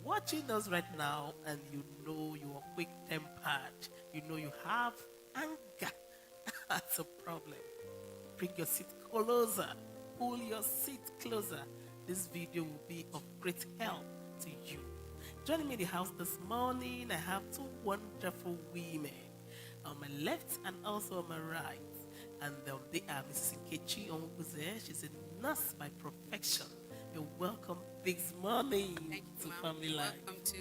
watching us right now and you know you are quick-tempered, you know you have anger, that's a problem. Bring your seat closer. Pull your seat closer. This video will be of great help to you. Joining me in the house this morning, I have two wonderful women on my left and also on my right. And they are Mrs. Nkechi Onwubuze. She's a nurse by profession. You're welcome this morning. Thank you, to Ma'am. Family Life. Welcome to.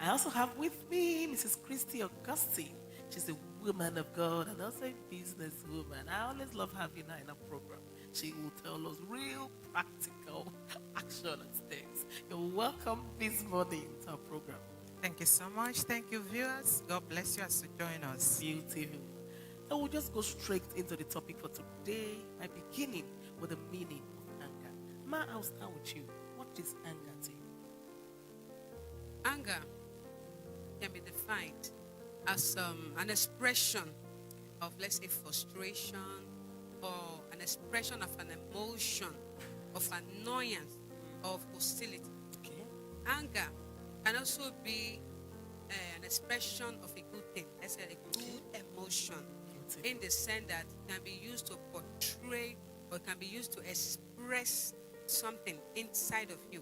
I also have with me Mrs. Christy Augustine. She's a woman of God and also a businesswoman. I always love having her in a program. She will tell us real practical action things. You're welcome this morning to our program. Thank you so much. Thank you, viewers. God bless you as you join us. Beautiful. So we'll just go straight into the topic for today by beginning with the meaning of anger. Ma, I'll start with you. What is anger to you? Anger can be defined as an expression of, let's say, frustration or an expression of an emotion, of annoyance, of hostility. Okay. Anger can also be an expression of a good thing, let's say a good emotion, in the sense that it can be used to portray or it can be used to express something inside of you,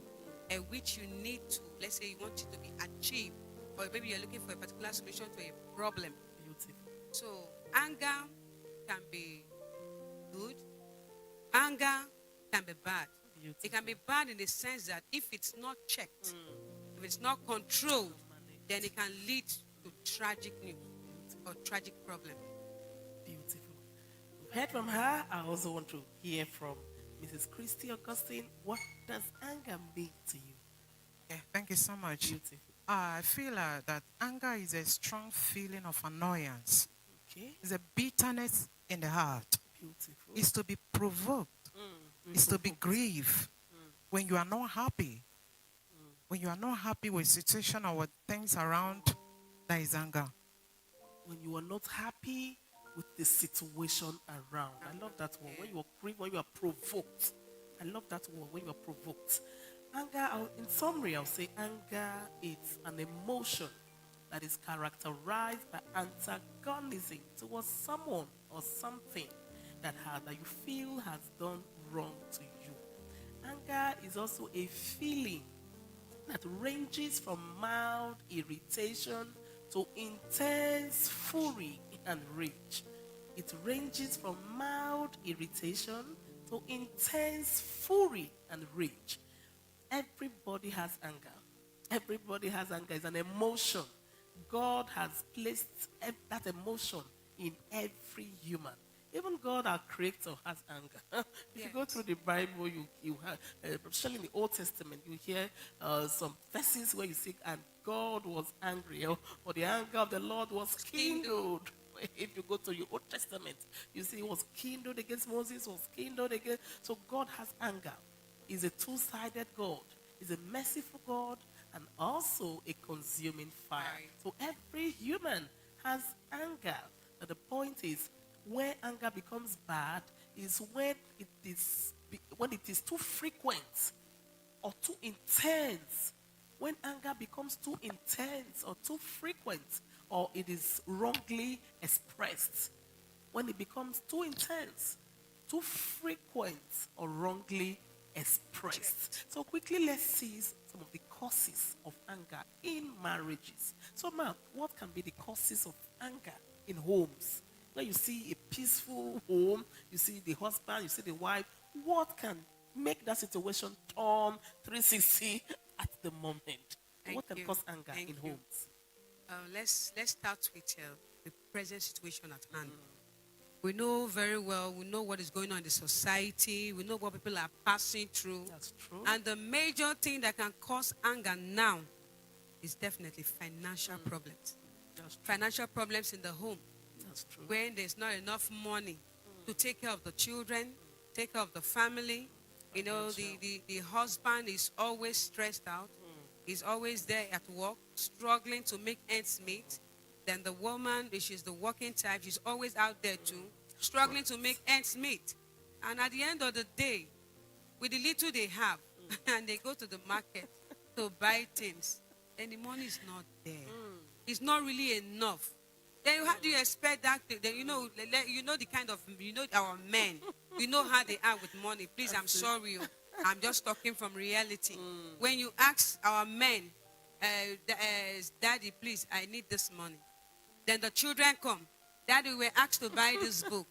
which you need to, let's say you want it to be achieved, or maybe you're looking for a particular solution to a problem. Beautiful. So anger can be good, anger can be bad. Beautiful. It can be bad in the sense that if it's not checked, if it's not controlled, then it can lead to tragic news or tragic problem. Beautiful. We've heard from her. I also want to hear from Mrs. Christy Augustine. What does anger mean to you? Yeah, thank you so much. Beautiful. I feel that anger is a strong feeling of annoyance. Okay. It's a bitterness in the heart. Beautiful. It's to be provoked. It's to be grieved when you are not happy. When you are not happy with situation or with things around, that is anger. When you are not happy with the situation around. I love that one. When you are grieved, when you are provoked. I love that one. When you are provoked. Anger, in summary, I'll say anger is an emotion that is characterized by antagonism towards someone or something that you feel has done wrong to you. Anger is also a feeling that ranges from mild irritation to intense fury and rage. It ranges from mild irritation to intense fury and rage. Everybody has anger. Everybody has anger. It's an emotion. God has placed that emotion in every human. Even God, our Creator, has anger. If you go through the Bible, you have, especially in the Old Testament, you hear some verses where you see, and God was angry, or the anger of the Lord was kindled. If you go to your Old Testament, you see it was kindled against Moses, was kindled against. So God has anger. He's a two-sided God. He's a merciful God and also a consuming fire. So every human has anger. But the point is, where anger becomes bad is when it is too frequent or too intense. When anger becomes too intense or too frequent, or it is wrongly expressed. When it becomes too intense, too frequent, or wrongly expressed. So quickly, let's see some of the causes of anger in marriages. So, ma'am, what can be the causes of anger in homes? When you see a peaceful home, you see the husband, you see the wife, what can make that situation turn 360 at the moment? What can cause anger in homes? Let's start with the present situation at hand. We know very well, we know what is going on in the society, we know what people are passing through. That's true. And the major thing that can cause anger now is definitely financial problems. That's true. Financial problems in the home. That's true. When there's not enough money to take care of the children, take care of the family. You know, the husband is always stressed out. He's always there at work, struggling to make ends meet. Then the woman, she's the working type, she's always out there too, struggling to make ends meet. And at the end of the day, with the little they have, and they go to the market, to buy things, then the money is not there. It's not really enough. Then how do you expect that? Then you know the kind of our men. You know how they are with money. Please, I'm sorry. I'm just talking from reality. When you ask our men, Daddy, please, I need this money. Then the children come. Daddy, we're asked to buy this book.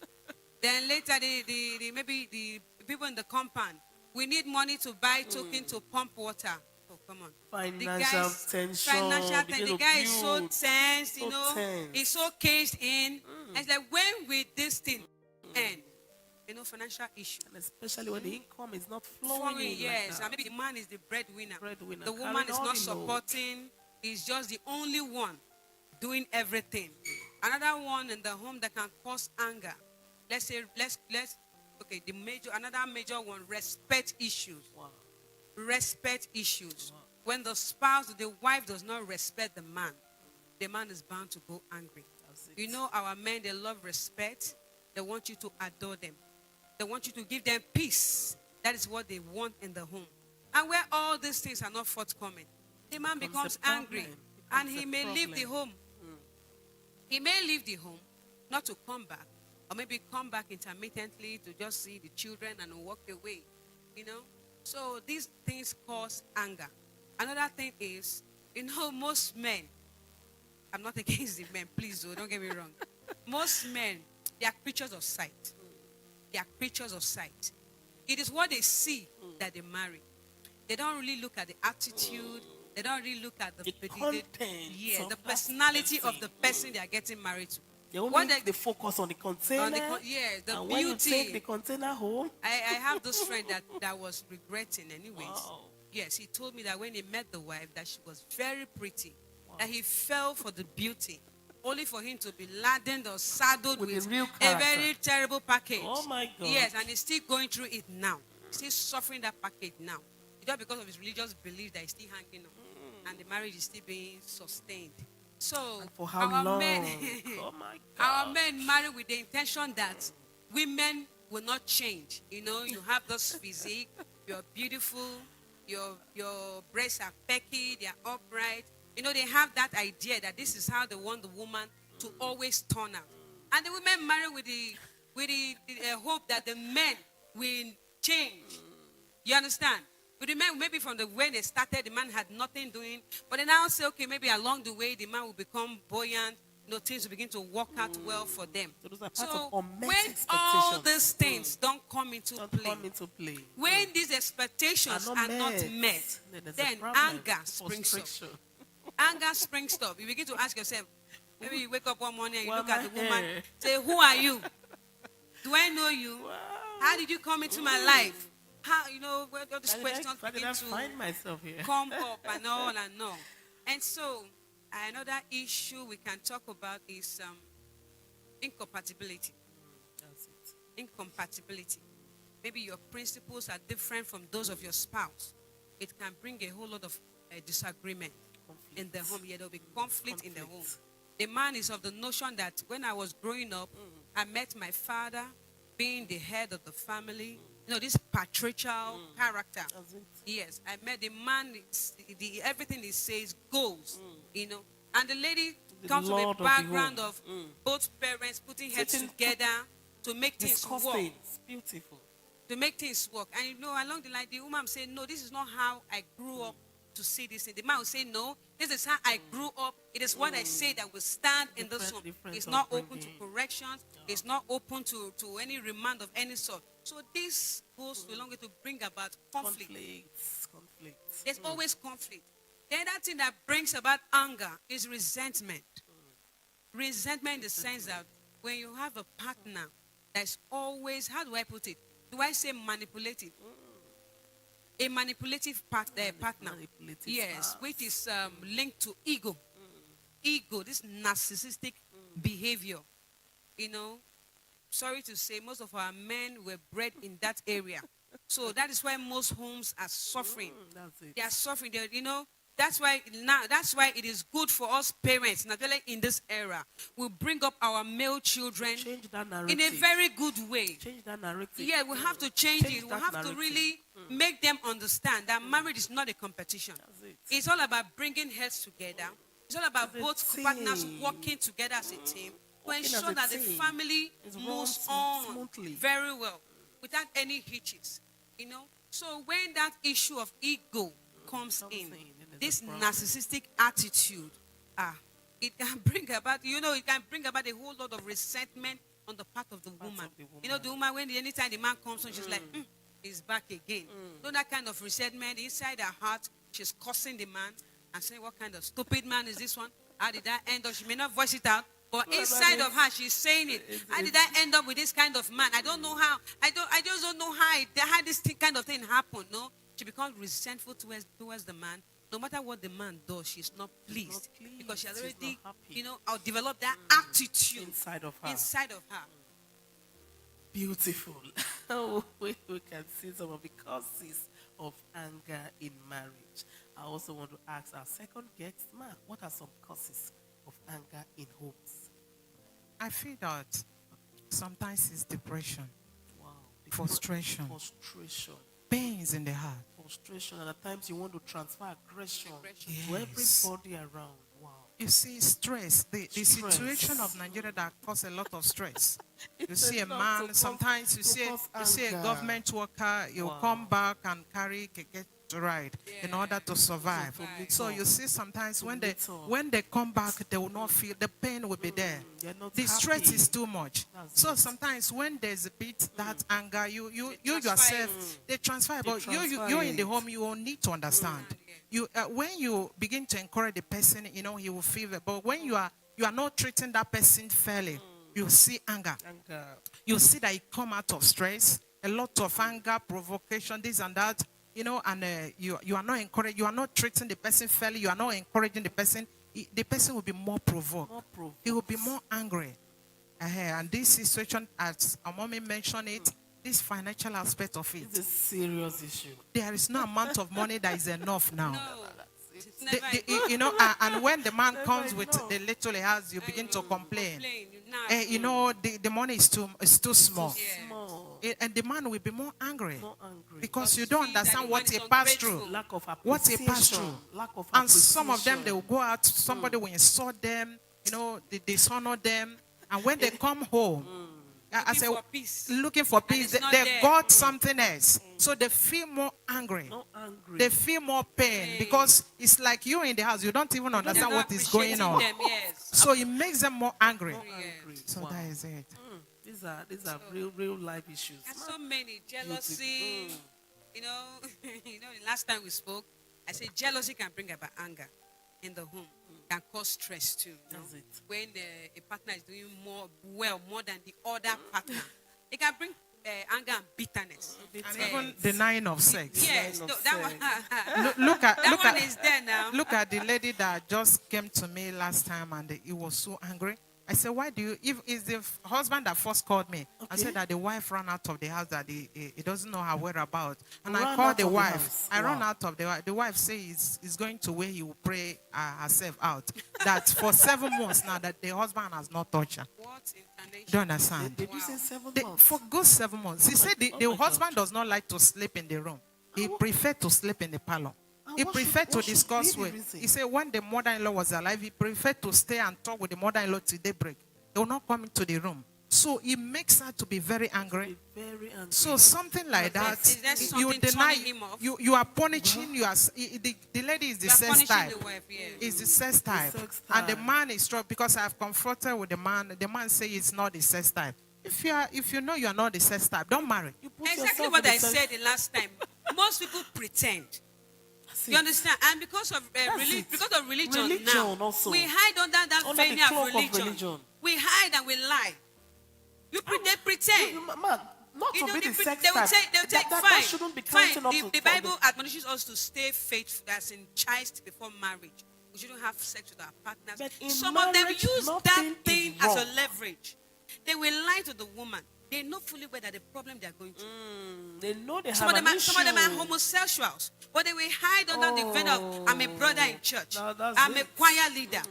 Then later, maybe the people in the compound, we need money to buy token to pump water. Oh, come on. Financial tension. The guy is so tense, tense. he's so caged in. And it's like, when will this thing end? Financial issue. And especially when the income is not flowing in. Yes, like and maybe the man is the breadwinner. Breadwinner. The woman is not supporting. He's just the only one doing everything. Another one in the home that can cause anger. Let's another major one, respect issues. Wow. Respect issues. Wow. When the wife does not respect the man is bound to go angry. Our men, they love respect. They want you to adore them. They want you to give them peace. That is what they want in the home. And where all these things are not forthcoming, the man becomes angry. And he may leave the home. He may leave the home, not to come back, or maybe come back intermittently to just see the children and walk away. So these things cause anger. Another thing is, most men, I'm not against the men, please don't get me wrong. Most men, they are creatures of sight. They are creatures of sight. It is what they see that they marry. They don't really look at the attitude. They don't really look at the content. The personality of the person they are getting married to. They focus on the container. The and beauty. When you take the container home. I have this friend that was regretting anyways. Wow. Yes, he told me that when he met the wife, that she was very pretty. Wow. That he fell for the beauty. Only for him to be laden or saddled with a very terrible package. Oh my God. Yes, and he's still going through it now. He's still suffering that package now. Just because of his religious belief that he's still hanging on. And the marriage is still being sustained. So and for how long? Oh my God. Our men marry with the intention that women will not change. You have this physique, you're beautiful, your breasts are pecky, they are upright. They have that idea that this is how they want the woman to always turn out. And the women marry with the hope that the men will change. You understand? But the men, maybe from when they started, the man had nothing doing. But they now say, okay, maybe along the way, the man will become buoyant. Things will begin to work out well for them. So when all these things don't come into play, when these expectations are not met, then anger springs up. Anger springs up. You begin to ask yourself, maybe you wake up one morning and you look at the woman, say, who are you? Do I know you? Wow. How did you come into my life? How, where all these questions begin to find myself here? Come up and all. And so, another issue we can talk about is incompatibility. That's it. Incompatibility. Maybe your principles are different from those of your spouse. It can bring a whole lot of disagreement in the home. There will be conflict in the home. The man is of the notion that when I was growing up, I met my father being the head of the family. This patriarchal character. Yes, I met the man, everything he says goes, And the lady comes from a background of both parents putting heads together to make things work. Beautiful. To make things work. And along the line, the woman say, no, this is not how I grew up to see this. And the man will say, no, this is how I grew up. It is what I say that will stand in this home. It's not open to corrections. It's not open to any remand of any sort. So this goes a long way to bring about conflict. There's always conflict. The other thing that brings about anger is resentment. Resentment in the sense that when you have a partner that's always, how do I put it? Do I say manipulative? A manipulative partner. Yes, which is linked to ego. Ego, this narcissistic behavior. Sorry to say, most of our men were bred in that area. So that is why most homes are suffering. That's it. They are suffering. That's why now. That's why it is good for us parents, not only in this era, we bring up our male children Change that in narrative. a very good way. Change that narrative. Yeah, we have to change it. We that have narrative. to really make them understand that marriage is not a competition. That's it. It's all about bringing heads together. It's all about As a both partners team. working together as a team to Working as ensure a that the team. family It moves runs on smoothly. very well without any hitches. So when that issue of ego comes in, there's this a problem. narcissistic attitude, it can bring about, it can bring about a whole lot of resentment on the part of the woman. of the woman. The woman, anytime the man comes on, she's like, he's back again. That kind of resentment inside her heart, she's cursing the man and saying, what kind of stupid man is this one? How did that end up? She may not voice it out, but inside of her, she's saying it. How did I end up with this kind of man? I don't know how. I just don't know how this kind of thing happened. No, she becomes resentful towards the man. No matter what the man does, she's not pleased because she has She's already, not happy. developed that attitude Inside of her. inside of her. Beautiful. we can see some of the causes of anger in marriage. I also want to ask our second guest, Mark, what are some causes of anger in homes? I feel that sometimes it's depression, Wow. frustration, Frustration. pains in the heart. Frustration. And at times you want to transfer aggression Yes. to everybody around. Wow. You see, stress, the Stress. situation of Nigeria that causes a lot of stress. You It's see a enough man, to cause- sometimes you to see, cause you see a anger. government worker, you Wow. come back and carry keke to ride in order to survive. To meet So up. you see sometimes when meet up. they come back, they will not feel, the pain will be there. They're not The stress happy. is too much. That's So it. sometimes when there's a bit that anger, you transfer yourself, they transfer. But transfer you're in the it. home, you will need to understand. You when you begin to encourage the person, he will feel it. But when you are not treating that person fairly, you see anger. Anger. You see that it come out of stress, a lot of anger, provocation, this and that, and you are not encouraging, you are not treating the person fairly, you are not encouraging the person. The person will be more provoked. More provoked. He will be more angry. And this situation, as our mommy mentioned it, this financial aspect of it, It's a serious issue. there is no amount of money that is enough now. No, That's it. it's never And when the man comes with enough. the little he has, you begin to complain. Now, The money is too small. Yeah. Small. And the man will be more angry More angry. because you you don't see that understand the what man he is passed ungrateful. through. Lack of What he appreciation. passed through. Lack of And some of them, appreciation. they will go out, somebody will insult them, they dishonor them. And when they come home, I say, for peace. looking for peace, it's they, not they there. got something else. So they feel more angry. Not angry. They feel more pain because it's like you in the house, you don't even They're understand not what is going appreciating on. them, yes. So it makes them more angry. More angry. So Wow. that is it. These are real life issues. There's so many jealousy. The last time we spoke, I said jealousy can bring about anger in the home, can cause stress too. That's it. When a partner is doing more than the other partner, it can bring anger and bitterness. And even denying of sex. Yes, Kind no, of that one. Look at That look one at is there now. look at the lady that just came to me last time and he was so angry. I said, why do you, if it's the husband that first called me, I Okay. said that the wife ran out of the house, that he doesn't know her whereabouts. And I Ran called out the of the wife. house. I ran Wow. out of the wife. The wife says he's going to where he will pray herself out. That for 7 months now that the husband has not touched her. What incarnation? Do you understand? Did you say 7 They- months? for good 7 months. He said the my husband does not like to sleep in the room. He preferred to sleep in the parlor. He what preferred should- to what should discuss be the with. reason? He said when the mother-in-law was alive, he preferred to stay and talk with the mother-in-law till daybreak. They will not come into the room. So it makes her to be very angry. Be very angry. So something like that, Is there you something deny, turning him off? you are punishing. The lady is the You are sex punishing type. the wife, yeah. Is the sex type. sex And the type. man is strong because I have confronted with the man say it's not the sex type. If you know you are not the sex type, don't marry. You put Exactly yourself what in I the sense- said the last time. Most people pretend. That's You it. understand? And because of it. because of religion, Religion now, also. we hide under that Under the veneer cloak of of religion. religion. We hide and we lie. They pretend. Man, not to be the sex they will type. say, that fine, shouldn't be fine. counting up to The Bible admonishes us to stay faithful, as in chaste before marriage. We shouldn't have sex with our partners. But in Some of them marriage, use nothing that is thing as a wrong. leverage. They will lie to the woman. they know fully well that the problem they are going through. They know they Some have of, them an are, some of them are issue. homosexuals, but they will hide under the veil of, I'm a brother in church. That's I'm a it. choir leader.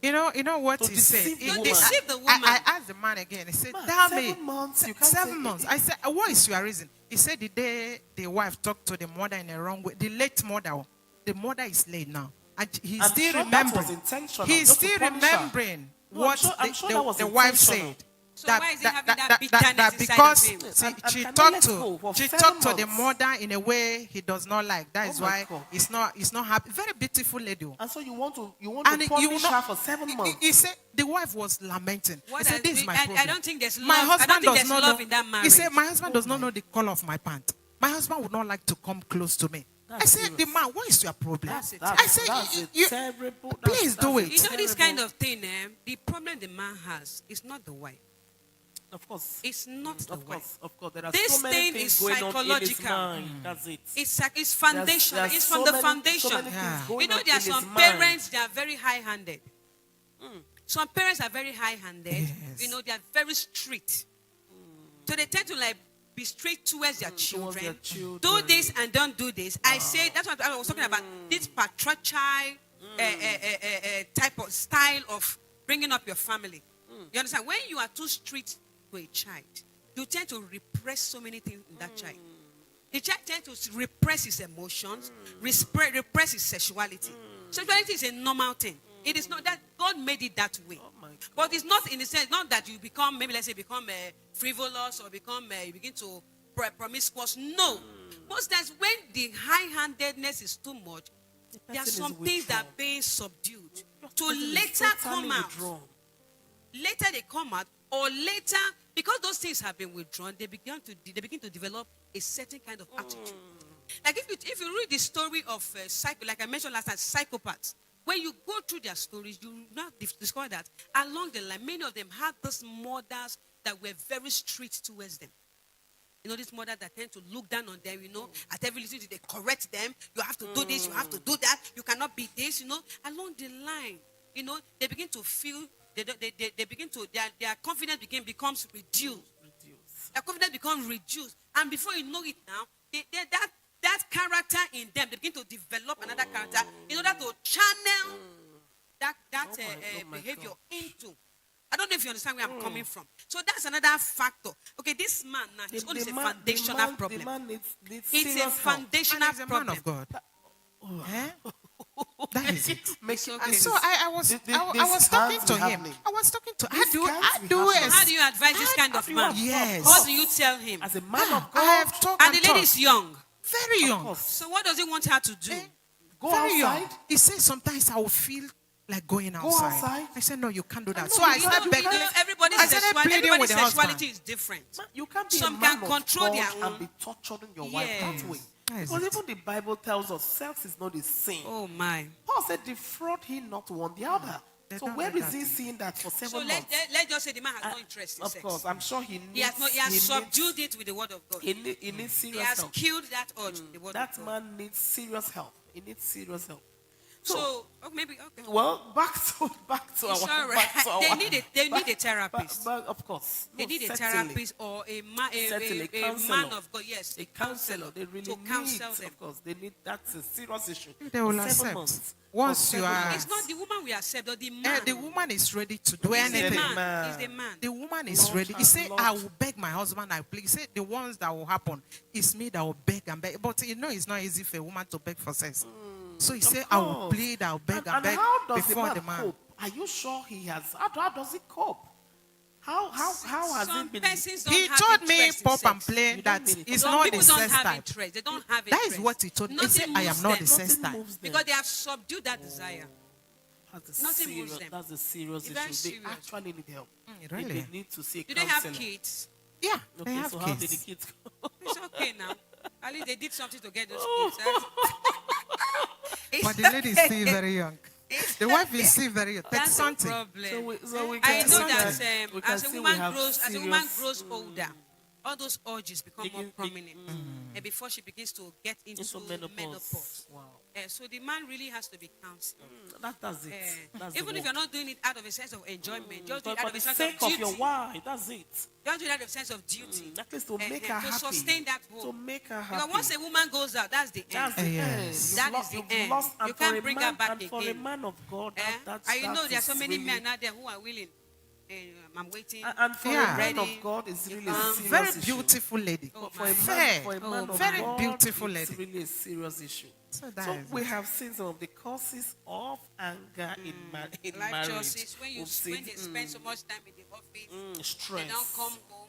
You know what To he said. deceive the Don't woman. deceive the woman. I asked the man again. He said, Man, "Tell 7 months, you can't 7 say- months." I said, "What is your reason?" He said, "The day the wife talked to the mother in a wrong way, the late mother, the mother is late now, and he's I'm still sure that remembering. was intentional, He's just to still punish her. remembering No, what I'm sure that was the wife intentional. said." So why is he having that bitterness inside because of him? And she cannot talked let go for to 7 the months. mother in a way he does not like. That Oh is my why God. he's not happy. Very beautiful lady. And so you want to And punish her for 7 he months. said the wife was lamenting. What He said, has "This is been- my I problem. don't think there's My love. I husband don't think does there's not love know." in that He marriage. said, "My husband does not know the color of my pant. My husband would not like to come close to me." That's I said, serious. "The man, what is your problem?" That's it. I said, that's a "You- terrible. please do it." You know this kind of thing, the problem the man has is not the wife. Of course. It's not the Of wife. course. Of course. There are This so many thing things is going on in his psychological. mind. That's it. It's foundational. There's It's so from the many- foundation. So many Yeah. things going You know, on there are in his some mind. parents, they are very high-handed. Some parents are very high-handed. Yes. You know, they are very strict. So they tend to like be strict towards their children. their children. Do this and don't do this. I say that's what I was talking about. This patriarchal type of style of bringing up your family. You understand? When you are too strict to a child, you tend to repress so many things in that child. The child tends to repress his emotions, repress his sexuality. Sexuality is a normal thing. It is not that God made it that way. my God. But it's not in the sense, not that you become, maybe let's say, become frivolous or become, you begin to promiscuous. No. Most times when the high-handedness is too much, there are person is some things that are withdrawn. being subdued. To person is later totally come out. withdrawn. Later they come out, or later, because those things have been withdrawn, they begin to develop a certain kind of attitude. Like if you read the story of like I mentioned last time, psychopaths, when you go through their stories, you now discover that along the line, many of them had these mothers that were very strict towards them. You know, this mother that tend to look down on them, you know, at every little thing, they correct them. You have to do this, you have to do that. You cannot be this, you know. Along the line, you know, they begin to feel, they begin to, their confidence becomes reduced. Their confidence becomes reduced. And before you know it now, that character in them, they begin to develop another character in order to channel that my behavior God. into. I don't know if you understand where I'm coming from. So that's another factor. Okay, this man now, his own is a foundational problem. The man needs It's serious a help. foundational And he's a man problem. of God. Eh? That is it. Make it- And so I was This talking can't to be him. happening. I was talking to This can't be happening. How do you advise this kind of man? Yes. What do you tell him? As a man of I God, have talked And the lady is young. very young. course. So what does he want her to do? go Very outside. young. He said sometimes I will feel like going outside. outside. I said no, you can't do that. No, So I you started can't do begging. that. Everybody's I started pleading with the sexuality husband. is different. Man, you can't be Some a man can of control God their own. and be torturing your wife that Yes. way. That is Because it. even the Bible tells us sex is not a sin. Oh my. Paul said, defraud he not one the other. They So don't where do is that. he seeing that for 7 So months? let's just say the man has no interest in Of sex. course, I'm sure he needs. He has subdued it with the word of God. He needs He serious has help. killed that urge, the word That of God. man needs serious help. He needs serious help. So maybe okay. Well, back to It's our. all right. Back to our They need a therapist. But of course, They no, need a certainly. therapist or a Certainly, man counselor. of God. Yes, A counselor, they really to need. counsel them. Of course, they need. That's a serious issue. They will For 7 accept. months. Once For you 7 are- months. It's not the woman we accept, or the man. The woman is ready to do It's the anything. man. It's the man. The woman is Lord ready. He has said, loved. I will beg my husband, I plead. He said, the ones that will happen, it's me that will beg and beg. But you know, it's not easy for a woman to beg for sex. So he said, I will course. plead, I'll beg and And beg how does before the man cope? Are you sure he has? How does he cope? How has Some Oh, he been? persons don't He have told me, interest in pop and sex. play, You that don't mean it. it's Some not people the don't sex have type. interest. They don't have That interest. is what he told me. He Nothing said, I am moves not them. the sex Nothing type. moves them. Because they have subdued that desire. That's a nothing serious. moves them. That's a serious It's very issue. They serious. actually need help. Really? They need to see a Do they have counselor. kids? Yeah, Okay, they have so how did the kids. kids go? It's okay now. At least they did something to get those Oh. kids. But the lady is still very young. The wife is still very young. 30 That's the something. problem. So we I can know see that we can as a see we woman have grows, serious- older, all those urges become more Begin- prominent. And before she begins to get into menopause. menopause. Wow. So the man really has to be counseled. That's it. That's Even the if you're work. not doing it out of a sense of enjoyment, just do But it out for of the a sense sake of of your duty. wife, that's it. Just do it out of a sense of duty. At least to make her To happy. sustain that home. To make her Because happy. once a woman goes out, that's the That's end. the Yes. end. You've That lo- is the you've end. lost, and You for can't a bring man, her back and for a again. man of God, And you know there are so many men out there who are willing. I'm waiting. And for Yeah. a man of Ready. God, it's really a serious Very issue. beautiful lady. Oh, For a my. man, for a Fair. man of Very God, beautiful it's lady. really a serious issue. So that So is we it. have seen some of the causes of anger in Life marriage. choices, when We've seen, they spend so much time in the office, they stress. don't come home,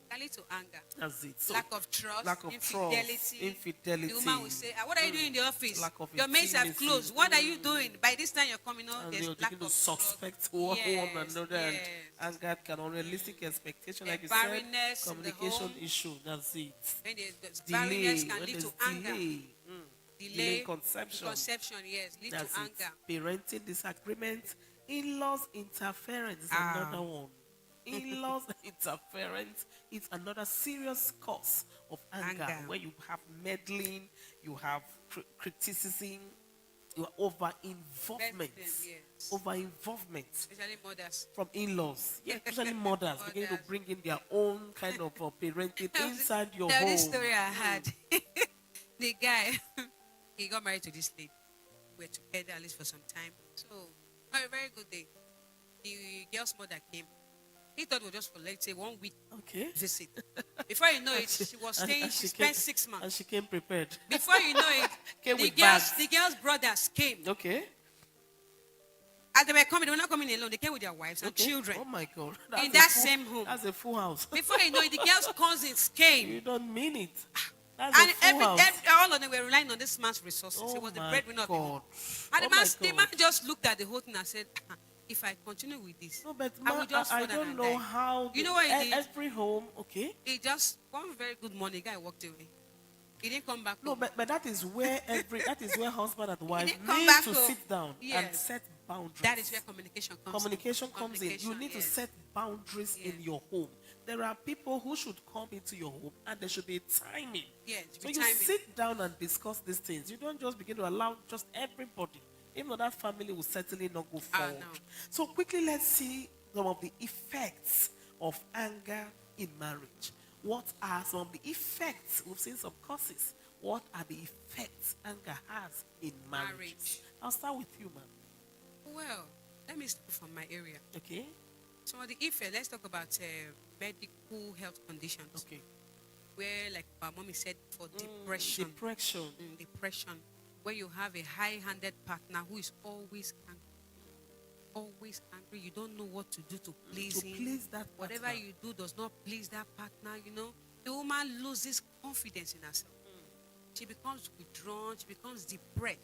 can lead to anger. That's it. So, Lack of trust, lack of infidelity. trust, infidelity. The woman will say, what are you doing in the office? Lack of Your mates have intimacy. closed. What are you doing? By this time you're coming out, And there's they'll lack begin of to trust. suspect one Yes, another, and yes. anger can unrealistic expectation, like you Barrenness said, in the communication home. issue. That's it. When there's Delay. barrenness can When lead to there's anger. delay. Delay, conception. conception, yes, lead That's to it. anger. Parenting disagreement, in-laws interference is another one. In-laws interference is another serious cause of anger, where you have meddling, you have criticism, you are over-involvement. Yes. Over-involvement Especially mothers. from in-laws. Yeah, especially mothers begin to Mothers. bring in their own kind of parenting inside your Now, home. this story I had, the guy, he got married to this lady. We were together at least for some time. So, a very good day. The girl's mother came. He thought it was just for, let's say, 1 week Okay. visit. Before you know it, she was staying, And she came- spent 6 months. And she came prepared. Before you know it, Came the with girls, bags. the girls' brothers came. Okay. As they were coming, they were not coming alone. They came with their wives and Okay. children. Oh my God. In a that full- same home. That's a full house. Before you know it, the girls' cousins came. You don't mean it. That's And a full house. all of them were relying on this man's resources. Oh He was the my breadwinner of the home. God. And Oh the, my the God. man just looked at the whole thing and said, if I continue with this, No, but I will man, just I fall down don't and know die. how. You know what he did? Every home, okay. He just, one very good morning, the guy walked away. He didn't come back No, home. but that is where husband and wife didn't come need back to home. sit down and Yes. set boundaries. That is where communication comes Communication in. comes in. You need to yes. set boundaries in Yes. your home. There are people who should come into your home, and there should be timing. Yes, So be you timing. sit down and discuss these things. You don't just begin to allow just everybody. Even though that family will certainly not go forward. no. So quickly, let's see some of the effects of anger in marriage. What are some of the effects? We've seen some causes. What are the effects anger has in marriage? I'll start with you, ma'am. Well, let me start from my area. Okay? Some of the effects, let's talk about medical health conditions. Okay. Where, like our mommy said, for depression. Depression. Depression, where you have a high-handed partner who is always angry. Always angry. You don't know what to do to please To him. please that Whatever partner. you do does not please that partner, you know. The woman loses confidence in herself. She becomes withdrawn. She becomes depressed.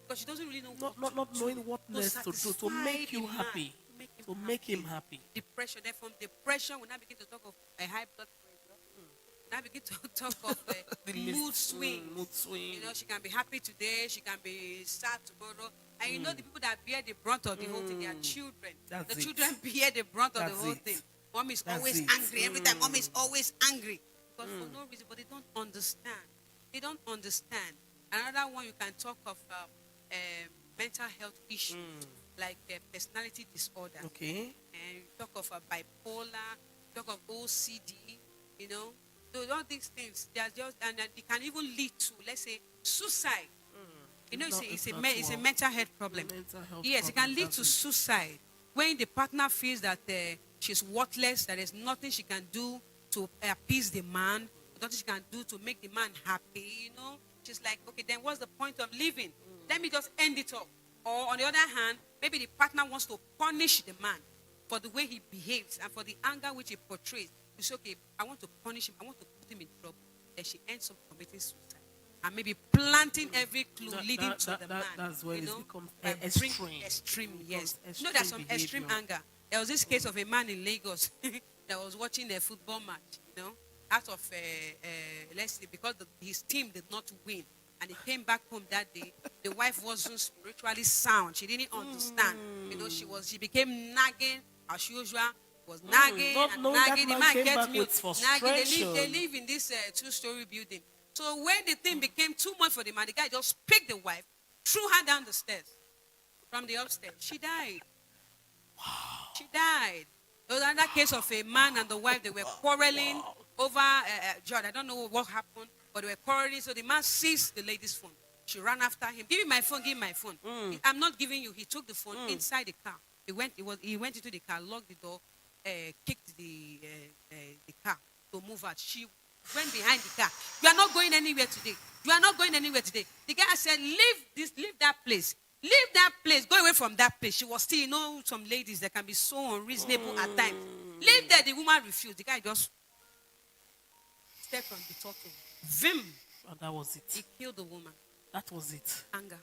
Because she doesn't really know Not knowing what next to do to satisfy make you the man, happy. To make him happy. Depression. Then from depression, we now begin to talk of a high blood pressure. Now begin to talk of The mood swings. Mood swing. You know, she can be happy today, she can be sad tomorrow. And you know, the people that bear the brunt of the whole thing, they are children. That's the it. children bear the brunt of That's the whole it. thing. Mom is That's always it. angry. Every time, mom is always angry. Because for no reason, but they don't understand. They don't understand. Another one, you can talk of mental health issues, like personality disorder. Okay. And you talk of bipolar, talk of OCD, you know. So all these things, they are just, and they can even lead to, let's say, suicide. You know, it's a mental health problem. Mental health Yes, it problem, can lead that's to it. suicide. When the partner feels that she's worthless, that there's nothing she can do to appease the man, nothing she can do to make the man happy, you know. She's like, okay, then what's the point of living? Let me just end it up. Or on the other hand, maybe the partner wants to punish the man for the way he behaves and for the anger which he portrays. You say, okay, I want to punish him. I want to put him in trouble. Then she ends up committing suicide. And maybe planting every clue leading to the man. That's when you it know, becomes by extreme. Extreme, yes. Becomes You know, there's some extreme extreme behavior. anger. There was this case of a man in Lagos that was watching a football match, you know, out of, let's say, because his team did not win. And he came back home that day. The wife wasn't spiritually sound. She didn't understand. You know, she became nagging as usual. was nagging not and knowing that nagging. The man man came kept back me with nagging. They frustration. live in this 2-story building. So when the thing became too much for the man, the guy just picked the wife, threw her down the stairs from the upstairs. She died. She died. There was another case of a man and the wife. They were quarreling over John. I don't know what happened, but they were quarreling. So the man seized the lady's phone. She ran after him. Give me my phone. Give me my phone. I'm not giving you. He took the phone inside the car. He went into the car, locked the door, kicked the car to move out. She went behind the car. You are not going anywhere today. You are not going anywhere today. The guy said, leave that place. Leave that place. Go away from that place. She was still, some ladies that can be so unreasonable at times. Leave there. The woman refused. The guy just stepped on the turtle. Vim. And that was it. He killed the woman. That was it. Anger.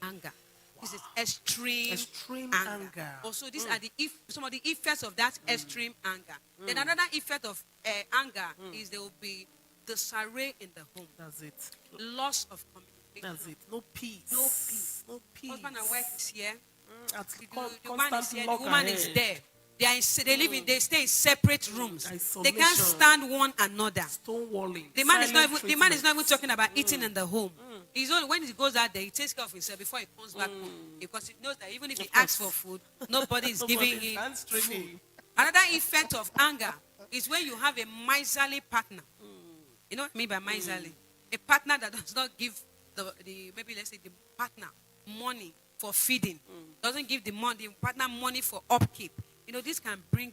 Wow. This is extreme anger. Also, these are some of the effects of that extreme anger. Then another effect of anger is there will be disarray in the home. That's it. Loss of communication. That's it. No peace. No peace. No peace. Husband and wife is here. The man is here. The lock woman ahead. is there. They stay in separate rooms. They can't Isolation. stand one another. Stonewalling. The man is not even talking about eating in the home. He's only when he goes out there, he takes care of himself before he comes back home, because he knows that even if he asks for food, nobody is giving him food. Another effect of anger is when you have a miserly partner. You know what I mean by miserly? A partner that does not give maybe let's say the partner money for feeding, doesn't give the partner money for upkeep. This can bring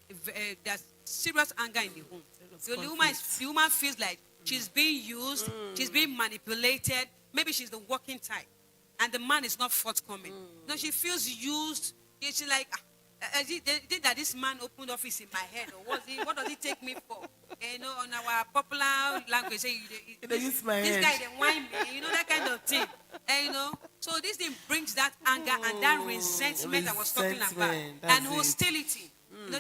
there's serious anger in the home. So the woman feels like she's being used, she's being manipulated. Maybe she's the working type, and the man is not forthcoming. She feels used. She's like, did that this man opened office in my head, or what does he take me for? On our popular language, say, this guy, they whine me, that kind of thing. So this thing brings that anger and that resentment I was talking about, and hostility.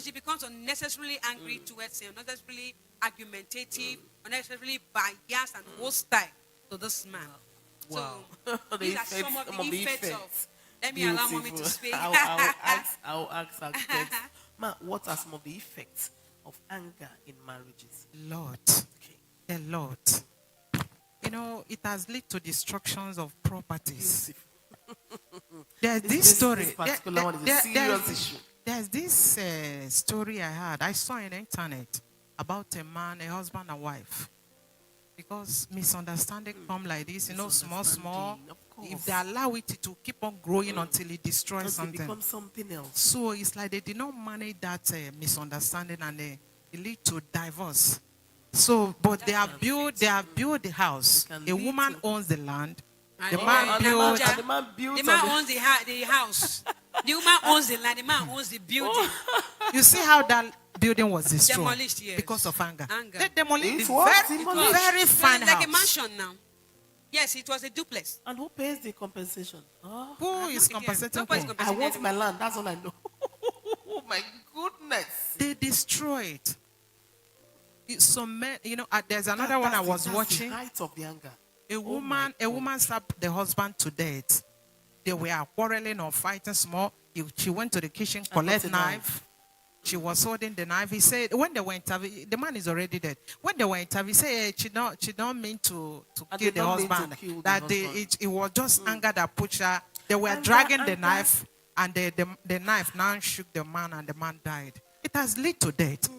She becomes unnecessarily angry towards him, unnecessarily argumentative, unnecessarily biased and hostile to this man. Wow. So these are some of the effects of. Let me allow mommy to speak. I'll ask architects. Ma, what are some of the effects of anger in marriages? Lord. A lot. It has led to destructions of properties. There's this story. This particular one is a serious issue. There's this story I had. I saw on the internet about a man, a husband and wife. Because misunderstanding come like this, small. If they allow it to keep on growing until it destroys something. It becomes something else. So it's like they did not manage that misunderstanding, and it lead to divorce. So, but they have built the house. A woman owns the land. The man owns the house. The woman owns the land. The man owns the building. You see how that building was destroyed? Demolished, yes. Because of anger. They demolished the very fine house. Like a mansion now. Yes, it was a duplex. And who pays the compensation? Who is compensating who? I want my land. That's all I know. Oh my goodness. They destroyed. There's another one I was watching. The height of the anger. A woman slapped the husband to death. They were quarreling or fighting small. She went to the kitchen, collect knife. She was holding the knife. He said, when they were interviewing, the man is already dead. When they were interviewing, he said, she don't mean to kill the husband. It was just anger that pushed her. They were dragging the knife, and the knife now shook the man, and the man died. It has led to death.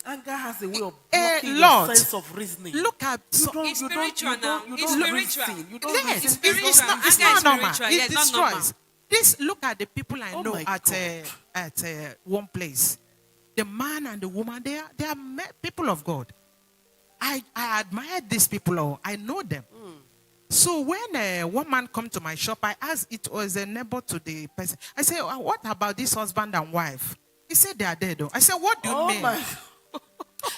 Anger has a way of blocking your sense of reasoning. Look at it's spiritual now. It's spiritual. Yes, it's not normal. It destroys. Look at the people I know at one place. The man and the woman, they are people of God. I admire these people. I know them. So when one man come to my shop, I asked, it was a neighbor to the person. I said, what about this husband and wife? He said they are dead. I said, what do you mean?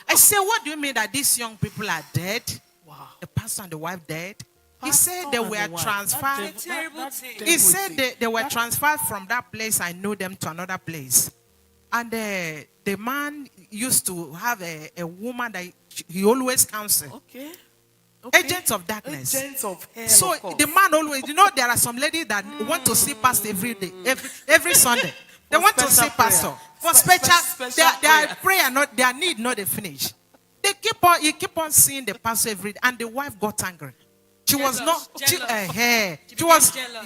I said, what do you mean that these young people are dead? Wow. The pastor and the wife dead? He said they were transferred. He said they were transferred from that place. I know them to another place. And the man used to have a woman that he always counsel. Okay. Agents of darkness. Agents of hell. So the man always, there are some ladies that want to see past every day, every Sunday. They For want to special see pastor. prayer. For Special their prayer. prayer, not their need, not they finish. You keep on seeing the pastor every day, and the wife got angry. She was not.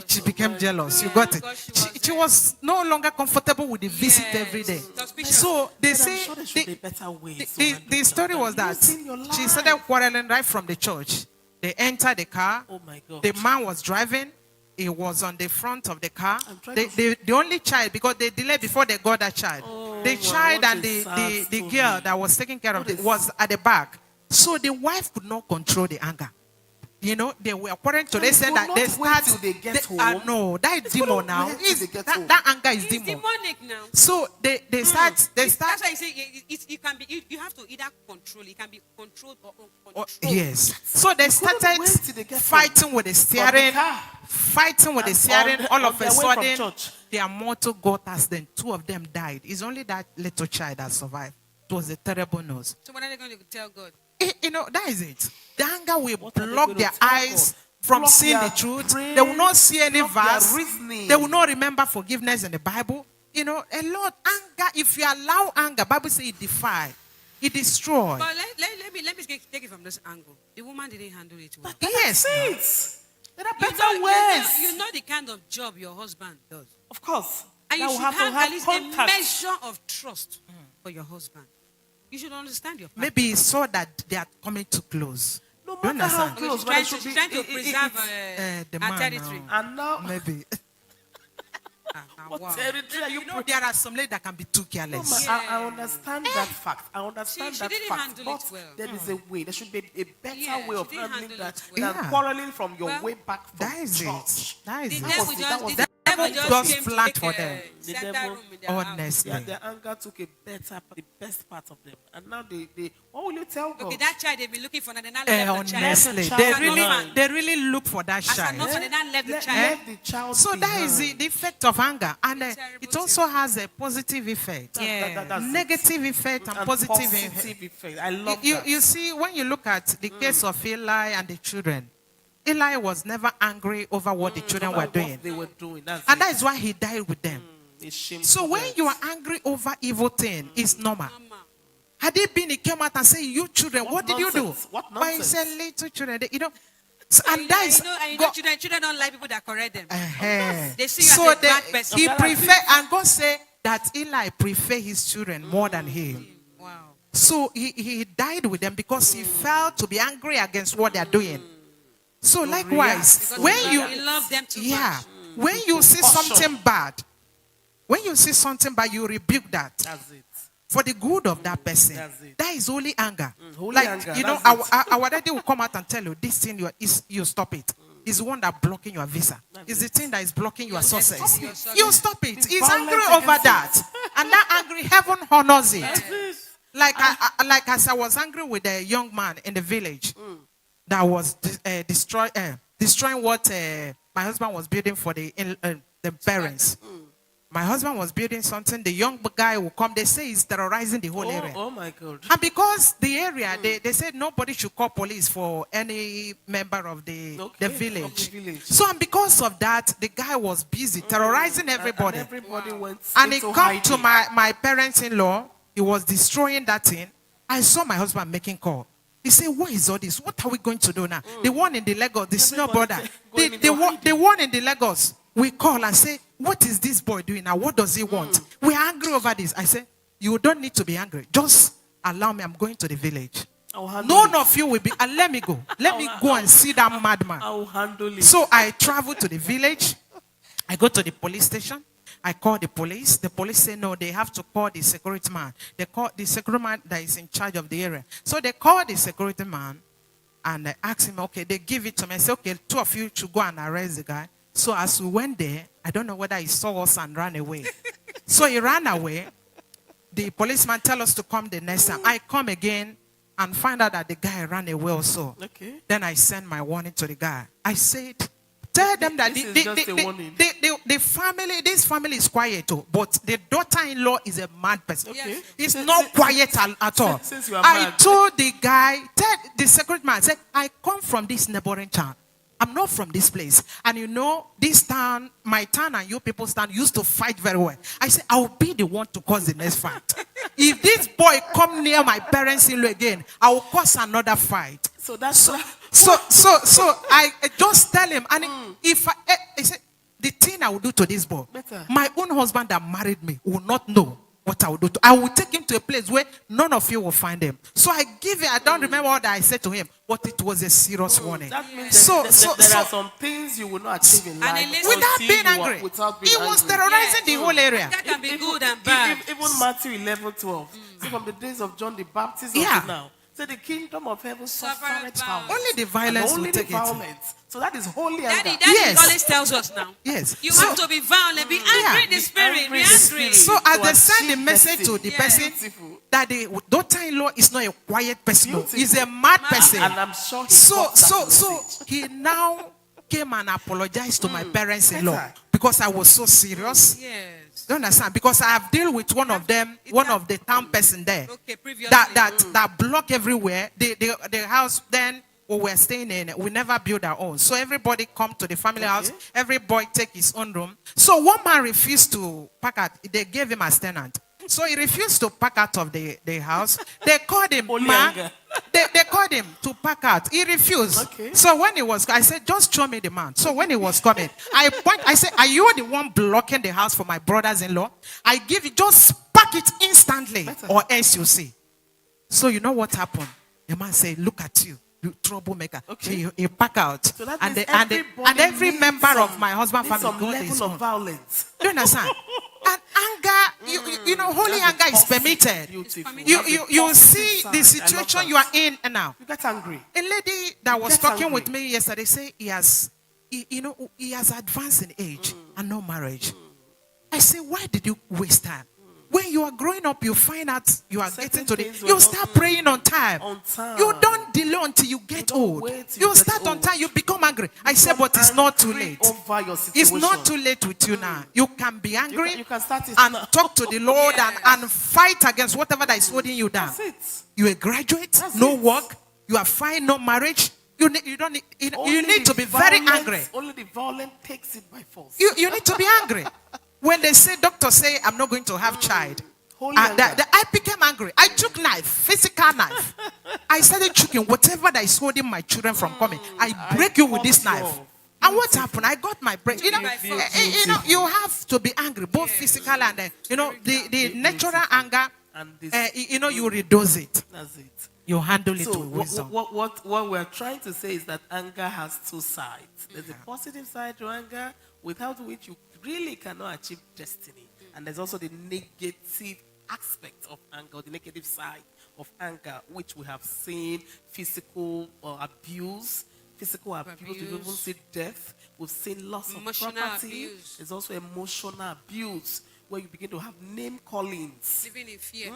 She became jealous. You got it. She was no longer comfortable with the visit every day. Suspicious. So they But I'm say sure there should be better ways to the handle story that. was that Using your she life. started quarreling right from the church. They entered the car. Oh my God. The man was driving. He was on the front of the car. I'm trying The only child, because they delayed before they got that child. Oh, The child what and a sad the story. girl that was taking care of What it a was at the back. So the wife could not control the anger. You know, they were according to And they it said will that not they wait start. till they get home. No, that is It's gonna demon now. wait till they get home. That anger is It's demon. demonic now. So they start. That's why I say it can be. You have to either control. It can be controlled or Oh, uncontrolled. yes. So they couldn't started wait till they get fighting with the steering, car. fighting with the And steering. All on of a their way from sudden, church. their motor got us. Then two of them died. It's only that little child that survived. It was a terrible news. So what are they going to tell God? You know, that is it. The anger will What are they block going their to tell eyes God? from Block seeing the their truth. brain, They will not see any block their verse. reasoning. They will not remember forgiveness in the Bible. You know, a lot anger. If you allow anger, Bible says it defy, it destroy. But let me take it from this angle. The woman didn't handle it well. Yes. Things. There are You better know, ways. you know the kind of job your husband does. Of course. And you Now we should have to have at least a contact. measure of trust for your husband. You should understand your partner. Maybe he saw that they are coming too close. No You matter how understand? close, She's but trying it to, should she's be. trying to preserve the her man territory. now. And now, Maybe. what Wow. territory are you? You know, there are some ladies that can be too careless. I understand that fact. I understand She that didn't fact. handle But it well. there is a way. There should be a better Yeah, way she of didn't handling handle that it well. than Yeah. quarreling from your Well, way back from That is church. it. That The is devil it. was the- that was the devil devil just just came to flat take for them. The center devil- room in their house. Honestly. Yeah, their anger took the best part of them, and now they what will you tell God? Okay, that child they've been looking for, and they now Eh, left the child. honestly, child they behind. really look for that As an child. orphan, they now left the Let child. the child So that is behind. the effect of anger, and Terrible it also has a positive effect, That's it. negative effect, and And positive effect. positive effect. I love You, that. you see, when you look at the case of Eli and the children, Eli was never angry over what the children were What doing, they were doing. That's and it. that is why he died with them. It's shameful. So when you are angry over evil thing, it's normal. Mama. Had it been, he came out and said, "You children, what did you do?" nonsense? What But he nonsense? said, "Little children, you know." So, and And that is you know God- children don't like people that correct them. They see you so as a bad person. he prefer, and God said that Eli prefer his children more than him. Wow. So he died with them because he felt to be angry against what they are doing. So likewise, Because when he loved them too much. when you see Caution. something bad, you rebuke that That's it. for the good of that person. That's it. That is holy anger. Holy Like anger, you know, that's our daddy will come out and tell you this thing you stop it. It's the one that blocking your visa. It's the thing that is blocking your success. Your success. You stop it. He's He's violent angry over against that, and that angry heaven honors it. That's it. Like as I was angry with a young man in the village that was destroying what my husband was building for the parents. My husband was building something. The young guy will come. They say he's terrorizing the whole area. Oh my God. And because the area, they said nobody should call police for any member of the village. Of the village. So, and because of that, the guy was busy terrorizing everybody. And everybody went And he into come to hiding. my parents-in-law. He was destroying that thing. I saw my husband making call. He said, "What is all this? What are we going to do now?" The one in the Lagos, the senior Everybody brother, going into hiding. the one in the Lagos, we call and say, "What is this boy doing now? What does he want?" We are angry over this. I said, "You don't need to be angry. Just allow me. I'm going to the village. I'll handle None it. of you will be, and let me go. Let me go and see that madman." I'll handle it. So I travel to the village. I go to the police station. I call the police. The police say, no, they have to call the security man. They call the security man that is in charge of the area. So they call the security man and they ask him, okay, they give it to me. I say, okay, two of you should go and arrest the guy. So as we went there, I don't know whether he saw us and ran away. So he ran away. The policeman tell us to come the next time. I come again and find out that the guy ran away also. Okay. Then I send my warning to the guy. I said, tell them that This is just a warning. the family, this family is quiet, too, but the daughter-in-law is a mad person. Okay. It's Since- not since- quiet at all. since you are I mad. told the guy, tell the security man, I said, I come from this neighboring town. I'm not from this place. And you know, this town, my town and you people's town used to fight very well. I said, I'll be the one to cause the next fight. If this boy come near my parents-in-law again, I will cause another fight. So that's So I just tell him, and if I said, the thing I will do to this boy, Better. my own husband that married me will not know what I will do. I will take him to a place where none of you will find him. So I give it. I don't remember what I said to him, but it was a serious warning. That means So there are some things you will not achieve in life without until being you are- angry, without being he was angry. terrorizing the whole area. That can be Even- good and bad. Even Matthew 11:12. So from the days of John the Baptist Yeah. until now. So the kingdom of heaven suffered Suffered violence. Only the And violence only will the take it. violence. So that is holy Daddy, anger. Daddy Yes. always tells us now. Yes. You So- have to be violent, be angry Yeah. in the spirit, Angry be in the angry. spirit. So as To they send the achieve message to destiny. the person Beautiful. that the daughter-in-law is not a quiet person, no, Beautiful. he's a mad person. And I'm sure he So got that message. he now came and apologized to my parents-in-law better. because I was so serious. Yes. You understand? Because I have dealt with one of them, one of the town person there, Okay, previously. that block everywhere. The house then we were staying in, we never built our own. So everybody come to the family house. Every boy take his own room. So one man refused to pack out. They gave him as tenant. So he refused to pack out of the house. They called him, Only man. anger. They called him to pack out. He refused. Okay. So when he was, I said, just show me the man. So when he was coming, I said, are you the one blocking the house for my brothers-in-law? I give you, just pack it instantly, Better. or else you see. So you know what happened? The man said, look at you, you troublemaker. Okay. He pack out. So that and, means and every needs member some- of my husband needs family some got his level of own. violence. Do you understand? And anger, you know, holy That's anger is toxic, permitted. beautiful. permitted. You, That's you, the you toxic see side. the I love situation that. you are in now. You get angry. A lady that was Get talking angry. with me yesterday say he has advanced in age and no marriage. I say, why did you waste time? When you are growing up, you find out you are Certain getting to the, things were you not- start praying on time. On time. You don't delay until you get don't old. wait till You you get start on old. time, you become angry. I said, Become but it's not too angry late. over your It's situation. not too late with you now. You can be angry you can start it and now. talk to the Lord Yes. and fight against whatever that is holding you down. That's it. You a graduate, That's no it. work, you are fine, no marriage. You Only need the to be very violent- angry. Only the violent takes it by force. You need to be angry. When they say, doctor say, I'm not going to have child. Holy And anger. I became angry. I took knife, physical knife. I started choking whatever that is holding my children from coming. I break you with this cut you knife. off. And what happened? I got my break. You know, Beautiful. you have to be angry, both physical and the natural anger. And this, You reduce it. that's it. You handle it So with wisdom. what we're trying to say is that anger has two sides. There's a positive side to anger, without which you really cannot achieve destiny. And there's also the negative aspect of anger, the negative side of anger, which we have seen physical abuse. Physical abuse, we've even Abuse. seen death, we've seen loss of Emotional property. abuse. There's also emotional abuse, where you begin to have name callings. Living in fear.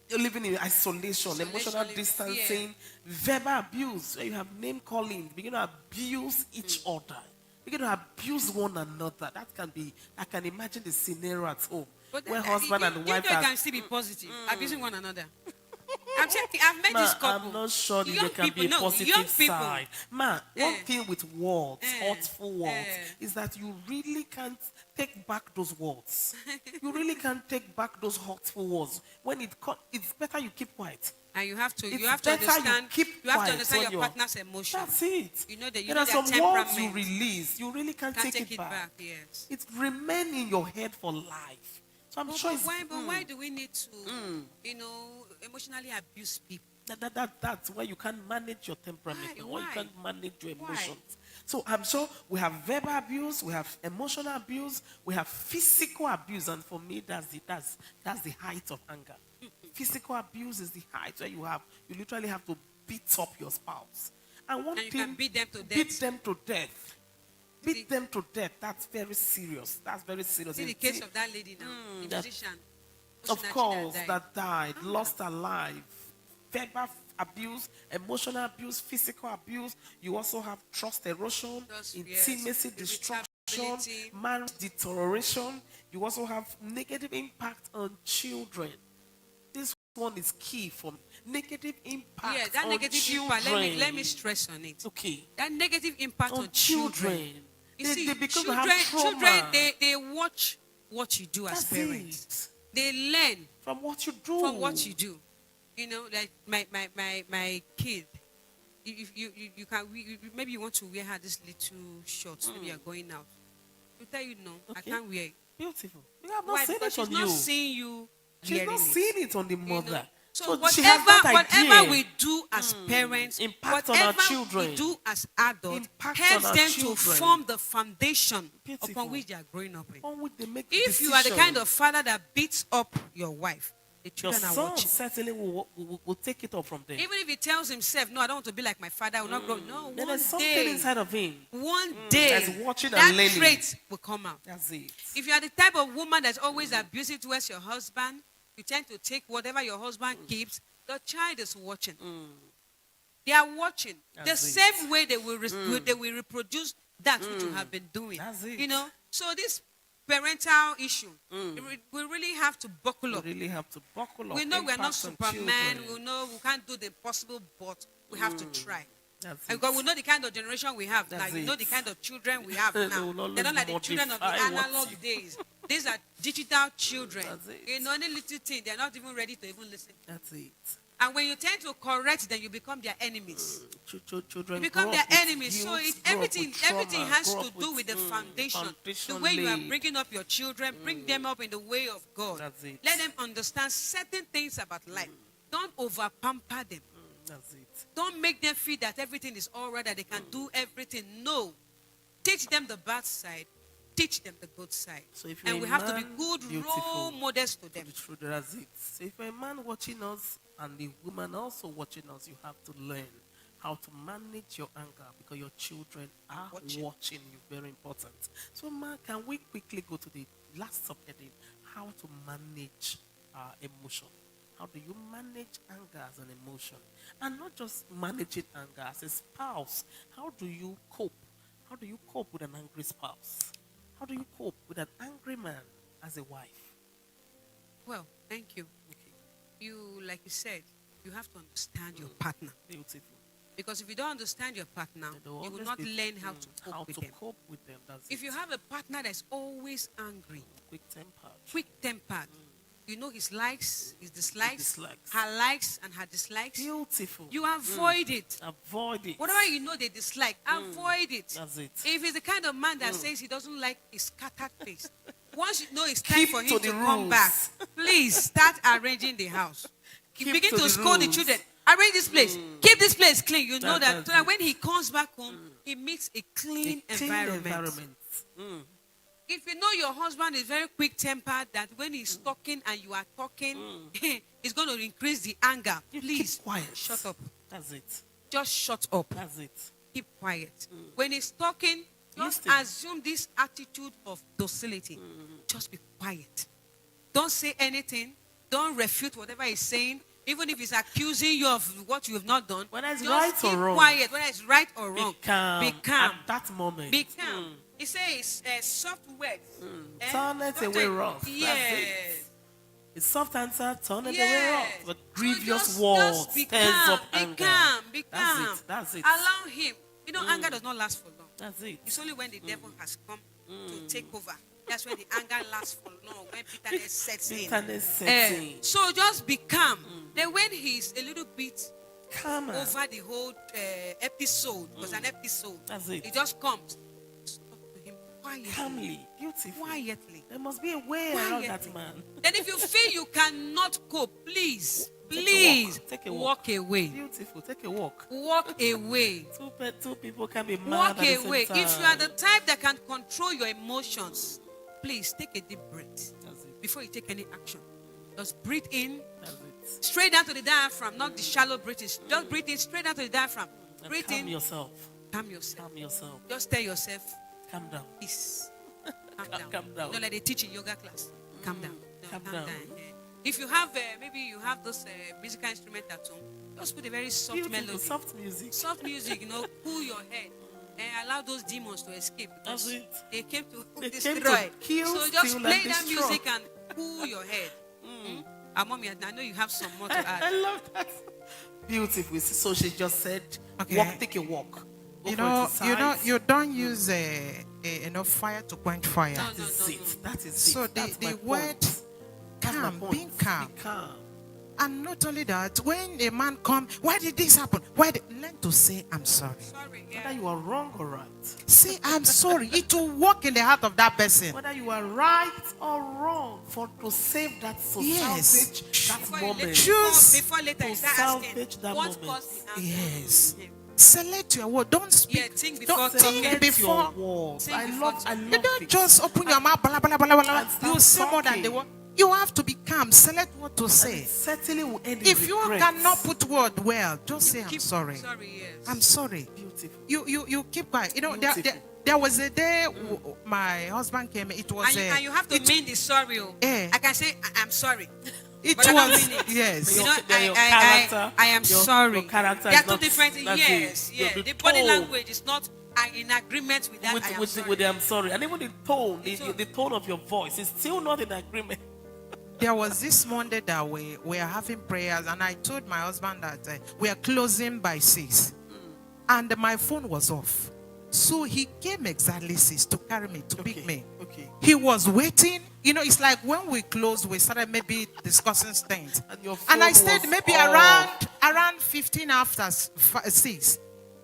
You're living in isolation, Isolation, emotional in distancing, verbal abuse, where you have name calling, begin to abuse each other, begin to abuse one another. I can imagine the scenario at home where husband and wife you are. can still be positive, abusing one another. I'm checking. I've met this couple. I'm not sure that Young there can people, be a no, young positive people. side. Man, one thing with words, Eh. hurtful words, is that you really can't take back those words. You really can't take back those hurtful words. When it's better you keep quiet. And you have to It's understand. keep You have to quiet understand when your you're- partner's emotion. That's it. You know that There are their some words you temperament. release. You really can't Can't take it back. Yes. It remains in your head for life. So I'm But, sure but it's, why do we need to, emotionally abuse people? that's why you can't manage your temperament. Why? Why you Why? can't manage your Why? emotions. So I'm sure we have verbal abuse, we have emotional abuse, we have physical abuse, and for me that's the height of anger. Physical abuse is the height where you literally have to beat up your spouse. And one And you thing, can beat them to beat death. them to death. Beat them to death. That's very serious. That's very serious. See the Indeed. case of that lady now, the that- musician. Of Osinachi course, died. that died, lost her life. Verbal abuse, emotional abuse, physical abuse. You also have trust erosion, Trust, intimacy yes, destruction, irritability. marriage deterioration. You also have negative impact on children. This one is key for me. Negative impact Yeah, that on negative children. impact. Let me stress on it. Okay. That negative impact On on children. You They, see, they become children, have trauma. they watch what you do as That's parents. it. They learn From what you do. from what you do. You know, like my kid. You can maybe you want to wear her this little shorts. Maybe you're going out. To tell you no, I Okay. can't wear it. Beautiful. We have not Why? seen Because it she's on not you. seeing you. She's wearing not it. seeing it on the You know? mother. So she has that idea. whatever we do as parents, Impact on our whatever children. we do as adults, Impact helps on our them to children. form the foundation Beautiful. upon which they are growing up in. On which they make If you are the kind decisions. of father that beats up your wife, the Your children are son watching. certainly will take it up from there. Even if he tells himself, "No, I don't want to be like my father. I will not grow." No, Then one there's something day, inside of him. one day, that's watching and that learning. trait will come out. That's it. If you are the type of woman that's always abusive towards your husband, you tend to take whatever your husband keeps. The child is watching. They are watching. That's the it. same way they will reproduce that which you have been doing. That's it. You know. So this parental issue, we really have to buckle up. We really have to buckle up. We know we're not Impact on Superman. children. We know we can't do the impossible, but we have to try. That's And it. because we know the kind of generation we have now. That's We know it. the kind of children we have They now. will always They're not like the children of the modify what analog you- days. These are digital children. That's it. You know, any little thing, they're not even ready to even listen. That's it. And when you tend to correct them, you become their enemies. Children You become grow their up with enemies. So guilt, grow up everything with trauma, has grow to up do with the foundation. The foundation way you are laid. bringing up your children, bring them up in the way of God. That's it. Let them understand certain things about life. Don't over pamper them. That's it. Don't make them feel that everything is all right, that they can do everything. No. Teach them the bad side. Teach them the good side. So if you're And a we have to be man, good beautiful. role models to them. The truth, that's it. So if you're a man watching us and the woman also watching us, you have to learn how to manage your anger because your children are watching you. Very important. So, man, can we quickly go to the last subheading? How to manage our emotion. How do you manage anger as an emotion? And not just managing anger as a spouse. How do you cope? How do you cope with an angry spouse? How do you cope with an angry man as a wife? Well, thank you. Okay, You, like you said, you have to understand your partner. beautiful. Because if you don't understand your partner, There will you will always not be- learn how to cope with them. cope with them. That's If it. you have a partner that's always angry, Quick-tempered. quick-tempered, you know his likes, his dislikes, dislikes. her likes and her dislikes, Beautiful. you avoid it. Avoid it. Whatever you know they dislike, avoid it. That's it. If he's the kind of man that says he doesn't like his scattered face, once you know it's time Keep for him to to the come rules. back, please start arranging the house. You Keep begin to to the scold the rules. children. Arrange this place. Keep this place clean. You know that, That's so that it. when he comes back home, he meets a clean, A clean environment. If you know your husband is very quick-tempered, that when he's talking and you are talking, he's going to increase the anger. You Please, keep quiet. shut up. That's it. Just shut up. That's it. Keep quiet. When he's talking, just Listen. assume this attitude of docility. Just be quiet. Don't say anything. Don't refute whatever he's saying. Even if he's accusing you of what you have not done, Whether it's just right or keep wrong. quiet. Whether it's right or Be wrong, calm. Be calm. At that moment. Be calm. He says soft words. Turn it away rough. That's Yes. it. A soft answer, turn it away Yes. rough. But So grievous just words be stirs calm. up anger. Be calm. Be calm. That's it. That's it. Allow him. You know, anger does not last for long. That's it. It's only when the devil has come to take over. That's when the anger lasts for long, when bitterness sets in. Bitterness sets in. So just be calm. Then when he's a little bit Calm. over the whole episode, was an episode, That's it. he just comes. Talk to him quietly. Calmly. Beautiful. Quietly. There must be a way around that Quietly. man. Then if you feel you cannot cope, please, Take a please, walk. Take a walk. walk away. Beautiful. Take a walk. Walk away. Two people can be mad Walk at the same away. time. If you are the type that can control your emotions, please take a deep breath That's it. before you take any action. Just breathe in, That's it. straight down to the diaphragm, not the shallow breathing. Just breathe in straight down to the diaphragm. And Breathe calm in, yourself. calm yourself. Calm yourself. Just tell yourself, Calm down. peace. Calm down. Calm down. You know, like they teach in yoga class. Calm down. No, Calm calm down. down. Yeah. If you have, maybe you have those musical instrument at home, just put a very soft Beautiful. melody. Soft music. Soft music, cool your head. And allow those demons to escape. That's Because it. they came to They came to destroy. kill, so just steal, play and that destroy. music and cool your head. Mommy, I know you have some more to add. I love that. Beautiful. So she just said, Okay. walk, take a walk. Go You for know, exercise. you don't use enough fire to quench fire. No, That is it. That is So it. That's my the word point. That's my calm, point. being calm. Be calm. And not only that, when a man comes, why did this happen? Learn to say, I'm sorry. Sorry, Whether yeah. you are wrong or right. Say, I'm sorry. It will work in the heart of that person. Whether you are right or wrong, to save that, to Yes. salvage that Before you moment. later, Choose before later you to start salvage asking, that what moment. caused the anger? Yes. Yeah. Select your word. Don't speak. Yeah, think before Don't think talking. before. Your words. Think I before love talking. You it. don't just open your mouth, blah, blah, blah, blah, blah. And start You say more than talking. the word. You have to be calm. Select what to say. Certainly will end in If you regrets. cannot put word well, just say, I'm Keep- sorry. Sorry, yes. I'm sorry. Beautiful. You keep quiet. You know, Beautiful. there was a day my husband came. It was and you have to mean the sorry. Oh. Eh. I can say, I'm sorry. it but I don't was mean it. yes. You Your- know, your I character- am your- sorry. your character They are is two not- different. that's Yes, it. yeah. The The body tone. language is not in agreement with that. I am sorry. With the I'm sorry. And even the tone, tone. the tone of your voice is still not in agreement. There was this Monday that we are having prayers, and I told my husband that we are closing by 6, and my phone was off. So he came exactly 6 to carry me, to pick me. Okay. He was waiting. You know, it's like when we closed, we started maybe discussing things. And your And I phone stayed was maybe off. around 15 after 6.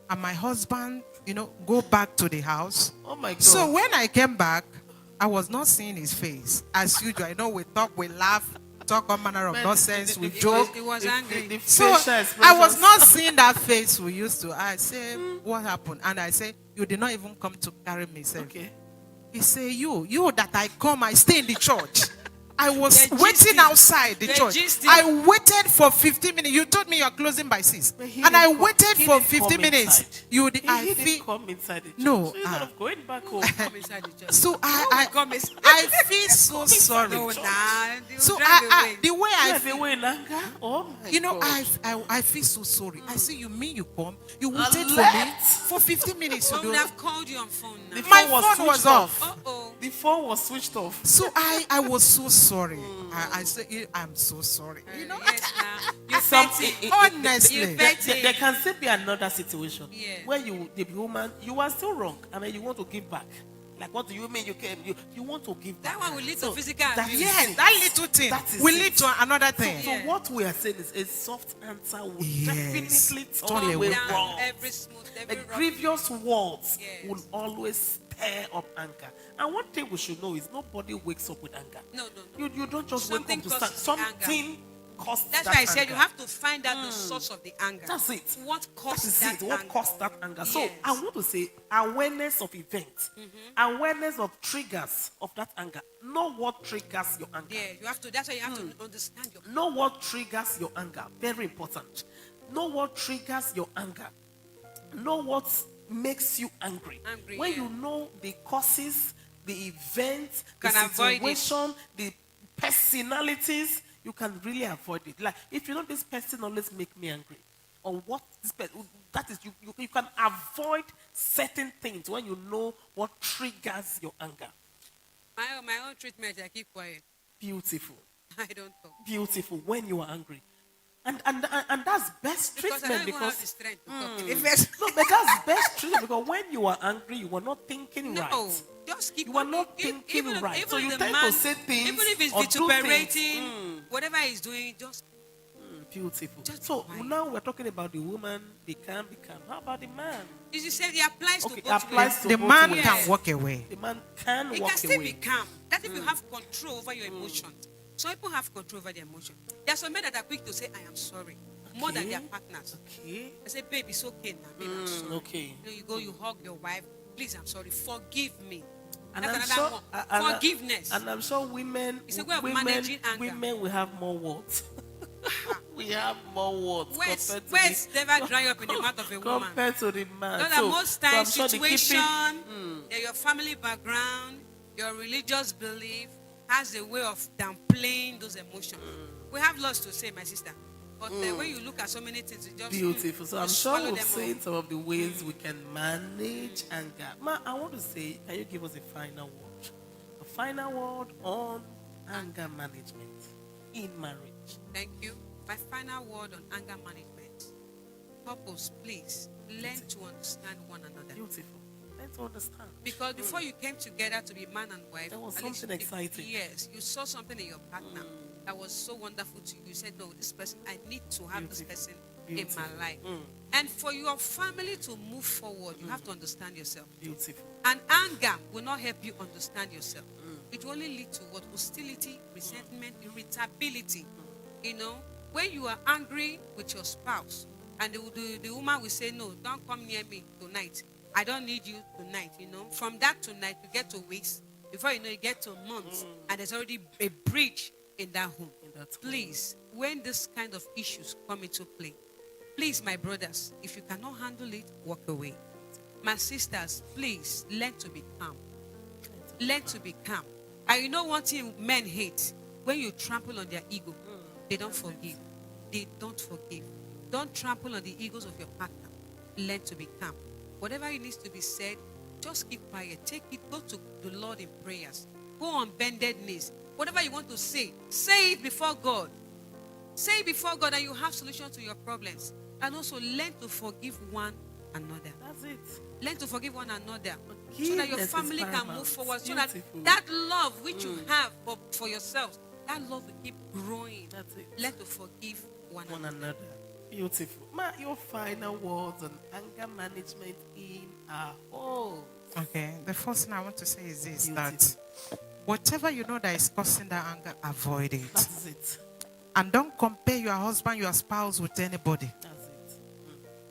And my husband, go back to the house. Oh my God. So when I came back, I was not seeing his face. As usual, we talk, we laugh, talk all manner of Man, nonsense, we the- joke. He was angry. The So facial I expressions. was not seeing that face we used to. I said, what happened? And I said, you did not even come to carry me. Sir. Okay. He said, you that I come, I stay in the church. I was The waiting gisting. outside the The church. gisting. I waited for 15 minutes. You told me you're closing by 6. But he And I didn't waited he for didn't come 15 minutes. inside. I He feel didn't come inside the church. No, So instead of going back home. Come inside the church. so No, I come inside. I feel so sorry. No, nah. They will So drive away. the way I Drive feel, away in anger. Oh my God. I feel so sorry. I see you mean you come, you waited for me left. for 15 minutes. I You would do. have called you on phone now. The My phone phone was switched off. Uh-oh. The phone was switched off. So I was so sorry. I said, I'm so sorry. Yes, now. You Some- petty. Honestly. You There, petty. there can still be another situation Yeah. where the woman, you are still wrong, and then you want to give back. Like, what do you mean you came? You want to give back. That one will lead to So physical that abuse. is Yes, it. that little thing That is will it. lead to another thing. So Yeah. what we are saying is a soft answer will Yes. definitely Turn turn away away. Down wrong. every smooth, every The rough. grievous words Yes. will always stir up anger. And one thing we should know is nobody wakes up with anger. No. You don't just Something wake up to start. causes the anger. Something causes That's that why I said anger. you have to find out the source of the anger. That's it. What That caused is that it. What anger? caused that anger? So Yes. I want to say awareness of events, awareness of triggers of that anger. Know what triggers your anger. Yeah, you have to. That's why you have to understand your. Know what triggers your anger. Very important. Know what triggers your anger. Know what makes you angry. Angry, When yeah. you know the causes, the events, the Can avoid it. situation, the personalities, you can really avoid it. Like if you know this person always make me angry, or what this person, that is you can avoid certain things when you know what triggers your anger. My own treatment, I keep quiet. Beautiful. I don't talk. Beautiful when you are angry. And that's best Because I treatment don't even have the because strength to talk. In the first- no, but that's best treatment because when you are angry, you are not thinking No, right. just keep You are on- not e- thinking even if- right. even So if you the tend man- to say things even if it's or do vituperating, whatever he's doing, just Beautiful. Just So be quiet. now we're talking about the woman, they can become. How about the man? you should say it applies Okay, to both applies ways. to The both man ways. can walk away. The man can It walk can still away. be calm. That if you have control over your emotions. Some people have control over their emotions. There are some men that are quick to say, I am sorry, more than Okay. their partners. Okay. I say, babe, it's okay now. Babe, I'm sorry. Okay. You go, you hug your wife. Please, I'm sorry. Forgive me. And That's I'm another sure, one. Forgiveness. And I'm sure women, It's a way of women, managing anger. women will have more words. We have more words Words compared to the, never dry up in the mouth of a woman. compared to the man. Know that most I'm times sure the keeping- situation, your family background, your religious belief has a way of downplaying those emotions. We have lots to say, my sister. But when you look at so many things, it just Beautiful. So you I'm swallow sure we've them seen up. some of the ways we can manage anger. Ma, I want to say, can you give us a final word? A final word on anger management in marriage. much. Thank you. My final word on anger management. Couples, please learn to understand one another. Beautiful. Let's understand. Because before you came together to be man and wife, There was at least something exciting. Yes, you saw something in your partner that was so wonderful to you. You said, no, this person, I need to have this person in my life. And for your family to move forward, you have to understand yourself. Beautiful. And anger will not help you understand yourself. It will only lead to what? Hostility, resentment, irritability. You know, when you are angry with your spouse, and the woman will say, no, don't come near me tonight. I don't need you tonight, you know. From that tonight, you get to weeks. Before you know, you get to months. And there's already a breach in that home. Please, when this kind of issues come into play, please, my brothers, if you cannot handle it, walk away. My sisters, please, learn to be calm. Learn to be calm. And you know one thing men hate? When you trample on their ego, they don't forgive. They don't forgive. Don't trample on the egos of your partner. Learn to be calm. Whatever it needs to be said, just keep quiet. Take it, go to the Lord in prayers. Go on bended knees. Whatever you want to say it before God. Say it before God, and you have solutions to your problems. And also learn to forgive one another. That's it. Learn to forgive one another so that your family can move forward. So that Beautiful. that love which you have for yourselves, that love will keep growing. That's it. Learn to forgive one Another. Beautiful. Your final words on anger management in our home. Okay, the first thing I want to say is this, Beautiful. that whatever you know that is causing that anger, avoid it. That's it. And don't compare your husband, your spouse with anybody. That's it.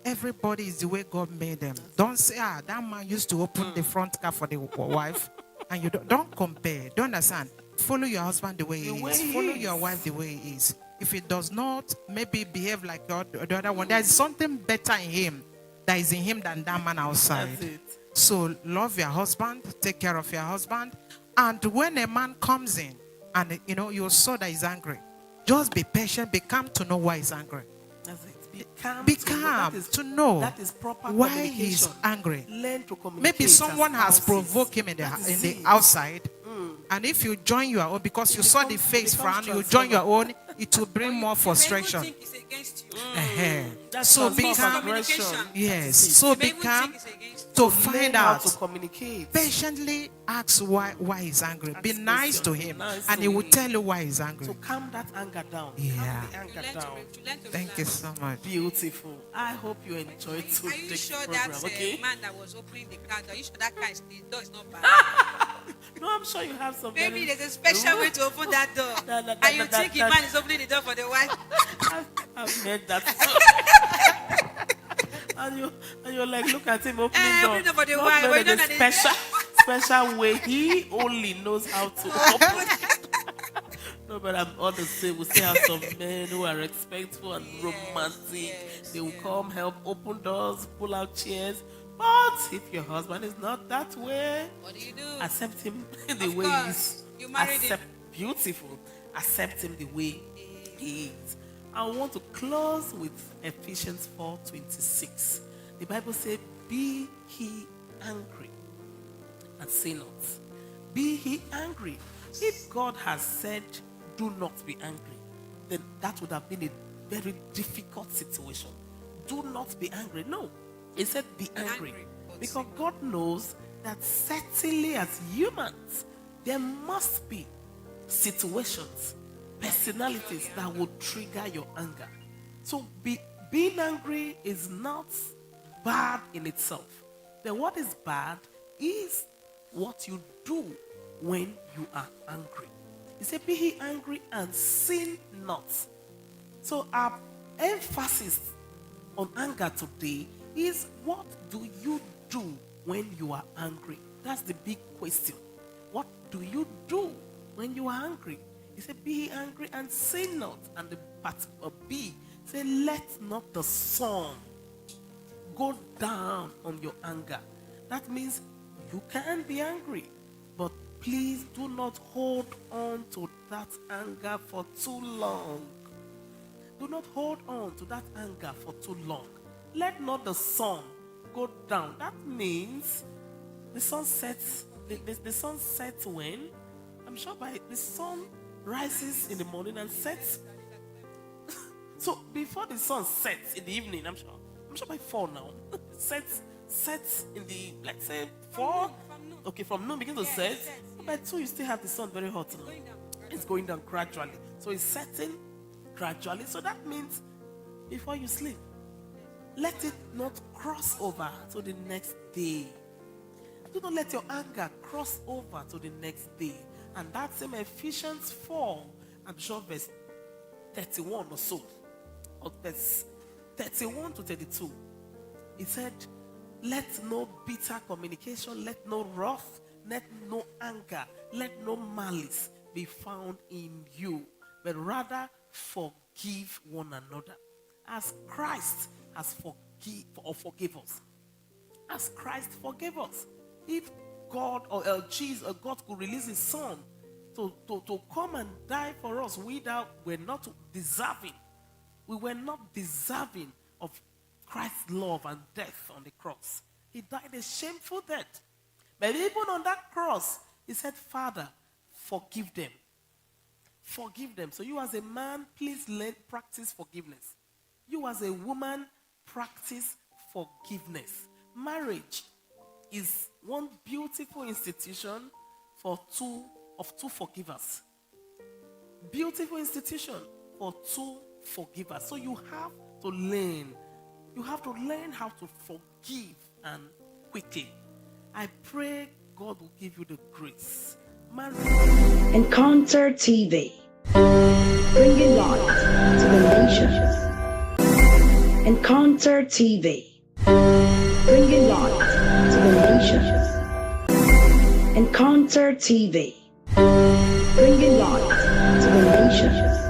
Everybody is the way God made them. Don't say, that man used to open the front car for the wife. And you don't compare. Don't understand. Follow your husband the way he is. Follow your wife the way he is. If he does not maybe behave like the other one, there is something better in him that is in him than that man outside. That's it. So love your husband, take care of your husband. And when a man comes in and you saw that he's angry, just be patient, be calm to know why he's angry. That's it. Be calm. Be calm to know that is proper why he's angry. Learn to communicate. Maybe someone has provoked him in the outside. And if you join your own, because you saw the face frown, you join your own, it will bring more frustration. Think it's against you. So be calm. Communication. Yes. So be They even calm think it's against to Learn find how out. to communicate. Patiently ask why he's angry. Be Ask nice to questions. him, Nice and to he will him. tell you why he's angry. So calm that anger down. Yeah. Calm the You anger learn to down. Thank you relax. so much. Beautiful. I hope you enjoyed Are you today's sure program. that Okay. man that was opening the car, are you sure that car is the door is not bad? No, I'm sure you have some. Maybe there's a special way to open that door. That- And you that- think the that- man is opening the door for the wife? I've heard that. and you're like, look at him opening Opening door. door for the Not wife, knowing but you know the that special way he only knows how to open. No, but I'm on the same. We still have some men who are respectful and romantic. They will come, help open doors, pull out chairs. But if your husband is not that way, What do you do? accept him the Of way he course. is. You married him. Beautiful. Accept him the way he is. I want to close with Ephesians 4:26. The Bible says, "Be he angry and sin not." Be he angry. If God has said, "Do not be angry," then that would have been a very difficult situation. Do not be angry. No, He said, "Be angry," angry, but because sin God knows that certainly as humans, there must be situations, personalities that will trigger your anger. So being angry is not bad in itself. Then what is bad is what you do when you are angry. He said, "Be ye angry and sin not." So our emphasis on anger today is, what do you do when you are angry? That's the big question. What do you do when you are angry? He said, "Be ye angry and sin not." And the part of B say, "Let not the sun go down on your anger." That means you can be angry, but please do not hold on to that anger for too long. Do not hold on to that anger for too long. Let not the sun go down. That means the sun sets. The sun sets when? I'm sure by the sun rises in the morning and sets So before the sun sets in the evening, I'm sure by 4 now, sets in the, let's say 4. Okay, from noon begin to set. By 2, you still have the sun very hot now. It's going down gradually. So it's setting gradually. So that means before you sleep, let it not cross over to the next day. Do not let your anger cross over to the next day. And that's in Ephesians 4, I'm sure verse 31 or so, or verse 31 to 32. It said, let no bitter communication, let no wrath, let no anger, let no malice be found in you, but rather forgive one another, as Christ has forgive us. As Christ forgave us. If God or Jesus or God could release his son to come and die for us, we're not deserving. We were not deserving of Christ's love and death on the cross. He died a shameful death. But even on that cross, he said, Father, forgive them. Forgive them. So you as a man, please practice forgiveness. You as a woman, practice forgiveness. Marriage is one beautiful institution for two forgivers. Beautiful institution for two forgivers. So you have to learn. You have to learn how to forgive and quickly. I pray God will give you the grace. Encounter TV, bringing light to the nations. Encounter TV, bringing light to the nations. Encounter TV, bringing light to the nations.